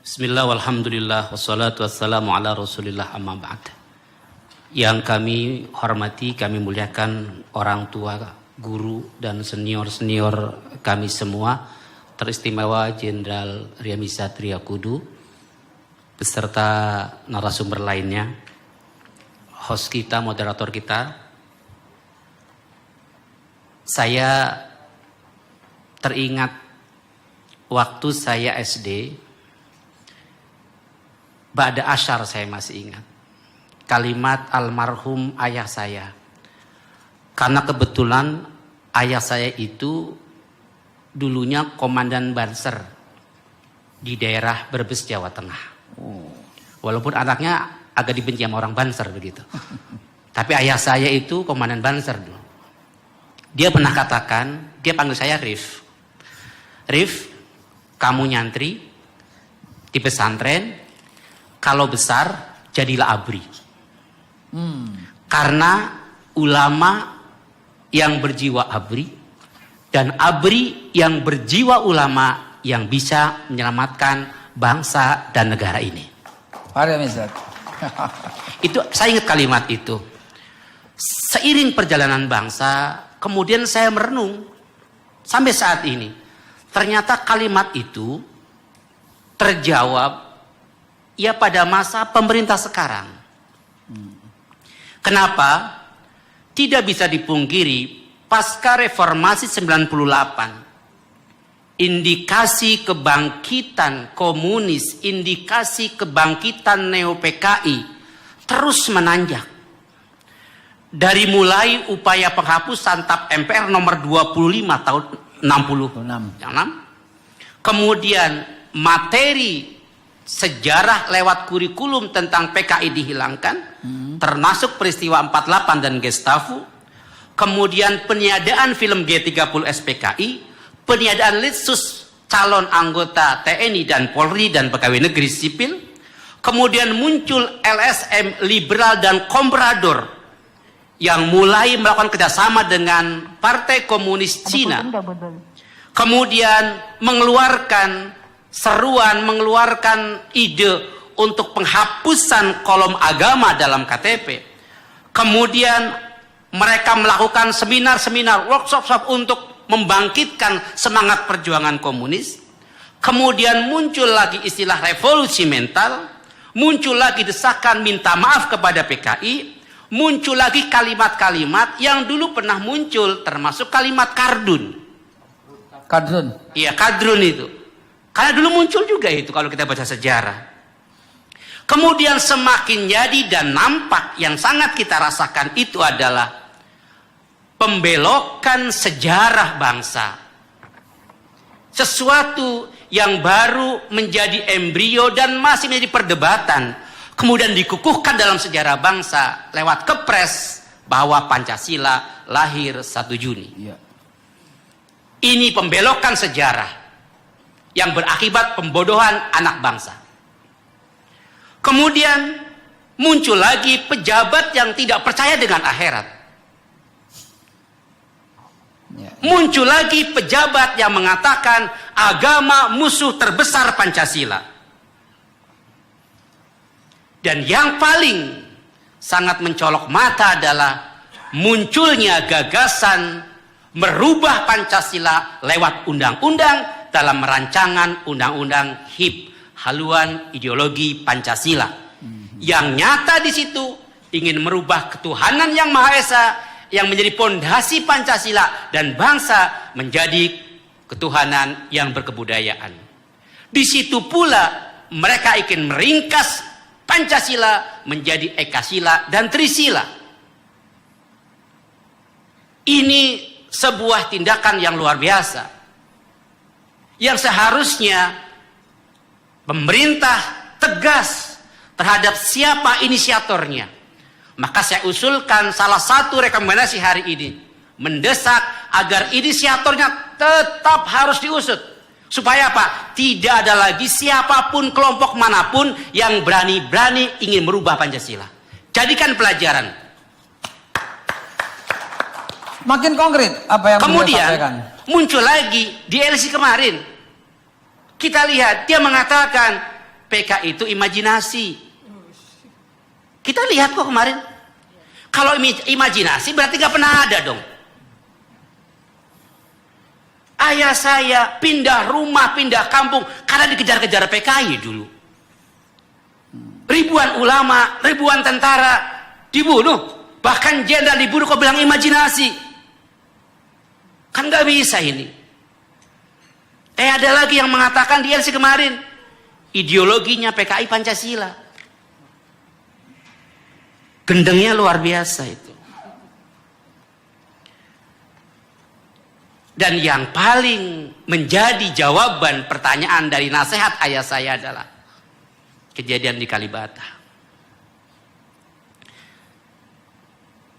Bismillah walhamdulillah wassalatu wassalamu ala rasulillah amma ba'd. Yang kami hormati, kami muliakan orang tua, guru dan senior-senior kami semua, teristimewa Jenderal Riamisat Riyakudu beserta narasumber lainnya, host kita, moderator kita. Saya teringat waktu saya SD, Ba'da Asyar saya masih ingat. Kalimat almarhum ayah saya. Karena kebetulan ayah saya itu dulunya komandan Banser di daerah Brebes, Jawa Tengah. Walaupun anaknya agak dibenci sama orang Banser begitu. Tapi ayah saya itu komandan Banser dulu. Dia pernah katakan, dia panggil saya Rif. Rif, kamu nyantri di pesantren, kalau besar jadilah abri. Karena ulama yang berjiwa abri dan abri yang berjiwa ulama yang bisa menyelamatkan bangsa dan negara ini. Itu saya ingat kalimat itu. Seiring perjalanan bangsa, kemudian saya merenung sampai saat ini. Ternyata kalimat itu terjawab ya pada masa pemerintah sekarang. Kenapa? Tidak bisa dipungkiri, pasca reformasi 98, indikasi kebangkitan komunis, indikasi kebangkitan neo-PKI terus menanjak. Dari mulai upaya penghapusan TAP MPR nomor 25 tahun 66. Kemudian materi sejarah lewat kurikulum tentang PKI dihilangkan, termasuk peristiwa 48 dan Gestapo. Kemudian peniadaan film G30 SPKI, peniadaan litsus calon anggota TNI dan Polri dan pegawai negeri sipil. Kemudian muncul LSM liberal dan komprador yang mulai melakukan kerjasama dengan Partai Komunis Cina. Kemudian mengeluarkan seruan, mengeluarkan ide untuk penghapusan kolom agama dalam KTP. Kemudian mereka melakukan seminar-seminar, workshop untuk membangkitkan semangat perjuangan komunis. Kemudian muncul lagi istilah revolusi mental, muncul lagi desakan minta maaf kepada PKI, muncul lagi kalimat-kalimat yang dulu pernah muncul, termasuk kalimat kardun. Kadrun. Iya, kadrun itu. Karena dulu muncul juga itu kalau kita baca sejarah. Kemudian semakin jadi dan nampak yang sangat kita rasakan itu adalah pembelokan sejarah bangsa. Sesuatu yang baru menjadi embrio dan masih menjadi perdebatan. Kemudian dikukuhkan dalam sejarah bangsa lewat kepres bahwa Pancasila lahir 1 Juni. Ya. Ini pembelokan sejarah yang berakibat pembodohan anak bangsa. Kemudian muncul lagi pejabat yang tidak percaya dengan akhirat. Muncul lagi pejabat yang mengatakan agama musuh terbesar Pancasila. Dan yang paling sangat mencolok mata adalah munculnya gagasan merubah Pancasila lewat undang-undang dalam rancangan undang-undang HIP, haluan ideologi Pancasila, yang nyata di situ ingin merubah ketuhanan yang Maha Esa yang menjadi pondasi Pancasila dan bangsa menjadi ketuhanan yang berkebudayaan. Di situ pula mereka ingin meringkas Pancasila menjadi Ekasila dan Trisila. Ini sebuah tindakan yang luar biasa, yang seharusnya pemerintah tegas terhadap siapa inisiatornya. Maka saya usulkan salah satu rekomendasi hari ini, mendesak agar inisiatornya tetap harus diusut. Supaya apa? Tidak ada lagi siapapun, kelompok manapun yang berani-berani ingin merubah Pancasila. Jadikan pelajaran. Makin konkret apa yang kemudian sampaikan. Muncul lagi di LC kemarin. Kita lihat dia mengatakan PKI itu imajinasi. Kita lihat kok kemarin. Kalau imajinasi berarti nggak pernah ada dong. Ayah saya pindah rumah, pindah kampung karena dikejar-kejar PKI dulu. Ribuan ulama, ribuan tentara dibunuh. Bahkan jenderal dibunuh kok bilang imajinasi. Kan nggak bisa ini. Ada lagi yang mengatakan di LC kemarin ideologinya PKI Pancasila. Gendengnya luar biasa itu. Dan yang paling menjadi jawaban pertanyaan dari nasihat ayah saya adalah kejadian di Kalibata.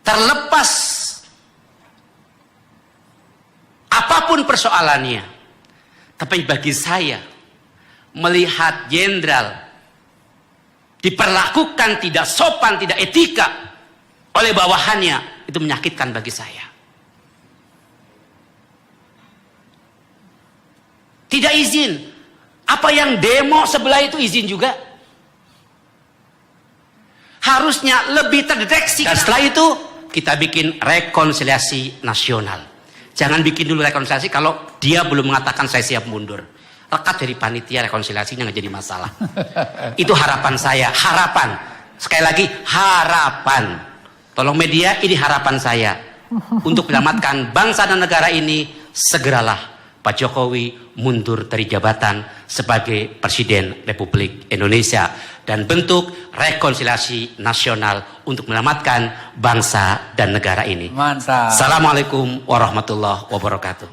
Terlepas apapun persoalannya, tapi bagi saya melihat jenderal diperlakukan tidak sopan, tidak etika oleh bawahannya, itu menyakitkan bagi saya. Tidak izin. Apa yang demo sebelah itu izin juga? Harusnya lebih terdeteksi. Dan setelah itu kita bikin rekonsiliasi nasional. Jangan bikin dulu rekonsiliasi kalau dia belum mengatakan saya siap mundur. Lekat dari panitia rekonsiliasinya nggak jadi masalah. Itu harapan saya. Harapan. Sekali lagi harapan. Tolong media, ini harapan saya. Untuk menyelamatkan bangsa dan negara ini, segeralah Pak Jokowi mundur dari jabatan sebagai Presiden Republik Indonesia dan bentuk rekonsiliasi nasional untuk menyelamatkan bangsa dan negara ini. Mantap. Assalamualaikum warahmatullahi wabarakatuh.